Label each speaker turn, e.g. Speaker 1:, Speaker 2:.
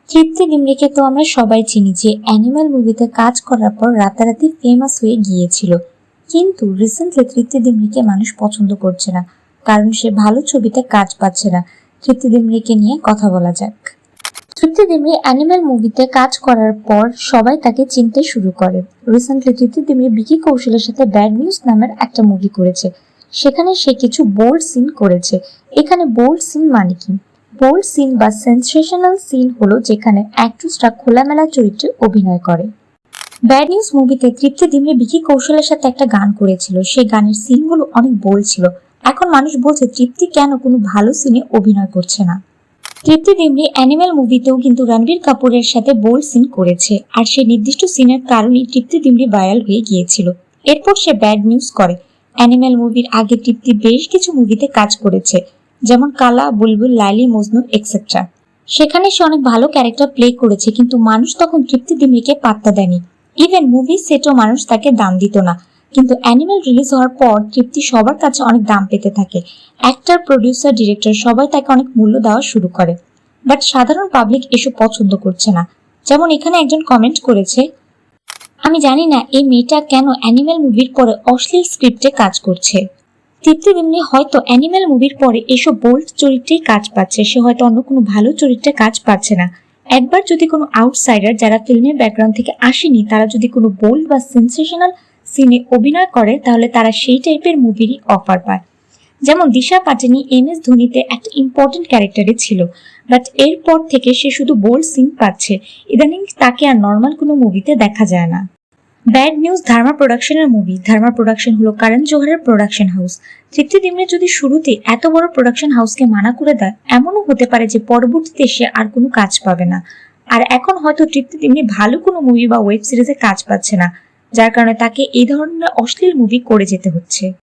Speaker 1: তৃপ্তি ডিমরিকে তো আমরা সবাই চিনি যে অ্যানিমাল মুভিতে কাজ করার পর রাতারাতি ফেমাস হয়ে গিয়েছিল, কিন্তু রিসেন্টলি তৃপ্তি ডিমরিকে মানুষ পছন্দ করছে না, কারণ সে ভালো ছবিতে কাজ পাচ্ছে না। তৃপ্তি ডিমরিকে নিয়ে কথা বলা যাক। তৃপ্তি ডিমরি অ্যানিমাল মুভিতে কাজ করার পর সবাই তাকে চিনতে শুরু করে। রিসেন্টলি তৃপ্তি ডিমরি বিকি কৌশলের সাথে ব্যাড নিউজ নামের একটা মুভি করেছে, সেখানে সে কিছু বোল্ড সিন করেছে। এখানে বোল্ড সিন মানে কি? বোল্ড সিন বা সেন্সেশনাল সিন হলো যেখানে অ্যাক্ট্রেসরা খোলামেলা চরিত্রে অভিনয় করে। ব্যাড নিউজ মুভিতে তৃপ্তি ডিমরি বিকি কৌশলের সাথে একটা গান করেছিল, সেই গানের সিনগুলো অনেক বোল্ড ছিল। এখন মানুষ বলছে তৃপ্তি কেন কোনো ভালো সিনে অভিনয় করছে না। তৃপ্তি ডিমরি অ্যানিমাল মুভিতেও কিন্তু রণবীর কাপুরের সাথে বোল্ড সিন করেছে, আর সেই নির্দিষ্ট সিনের কারণেই তৃপ্তি ডিমরি ভাইরাল হয়ে গিয়েছিল। এরপর সে ব্যাড নিউজ করে। অ্যানিমাল মুভির আগে তৃপ্তি বেশ কিছু মুভিতে কাজ করেছে, যেমন কালা, বুলবুল, লাইলি, মজনু এক্সেট্রা। সেখানে সে অনেক ভালো ক্যারেক্টার প্লে করেছে, কিন্তু মানুষ তখন তৃপ্তি ডিমরিকে পাত্তা দেয়নি। ইভেন মুভি সেটও মানুষ তাকে দাম দিত না। কিন্তু অ্যানিমাল রিলিজ হওয়ার পর তৃপ্তি সবার কাছে অনেক দাম পেতে থাকে। অ্যাক্টর, প্রডিউসার, ডিরেক্টর সবাই তাকে অনেক মূল্য দেওয়া শুরু করে। বাট সাধারণ পাবলিক এসব পছন্দ করছে না। যেমন এখানে একজন কমেন্ট করেছে, আমি জানি না এই মেয়েটা কেন অ্যানিমাল মুভির পরে অশ্লীল স্ক্রিপ্টে কাজ করছে। তৃপ্তি ডিমরি হয়তো অ্যানিমাল মুভির পরে এসব বোল্ড চরিত্রেই কাজ পাচ্ছে, সে হয়তো অন্য কোনো ভালো চরিত্রে কাজ পাচ্ছে না। একবার যদি কোনো আউটসাইডার যারা ফিল্মের ব্যাকগ্রাউন্ড থেকে আসেনি, তারা যদি কোনো বোল্ড বা সেন্সেশনাল সিনে অভিনয় করে, তাহলে তারা সেই টাইপের মুভিরই অফার পায়। যেমন দিশা পাটানি MS ধোনিতে একটা ইম্পর্টেন্ট ক্যারেক্টারে ছিল, বাট এরপর থেকে সে শুধু বোল্ড সিন পাচ্ছে। ইদানিং তাকে আর নর্মাল কোনো মুভিতে দেখা যায় না। ব্যাড নিউজ ধর্মা প্রোডাকশনের মুভি। ধর্মা প্রোডাকশন হলো করণ জোহরের প্রোডাকশন হাউস। তৃপ্তি ডিমরি যদি শুরুতে এত বড় প্রোডাকশন হাউসকে মানা করে দেয়, এমনও হতে পারে যে পরবর্তীতে সে আর কোনো কাজ পাবে না। আর এখন হয়তো তৃপ্তি ডিমরি ভালো কোনো মুভি বা ওয়েব সিরিজে কাজ পাচ্ছে না, যার কারণে তাকে এই ধরনের অশ্লীল মুভি করে যেতে হচ্ছে।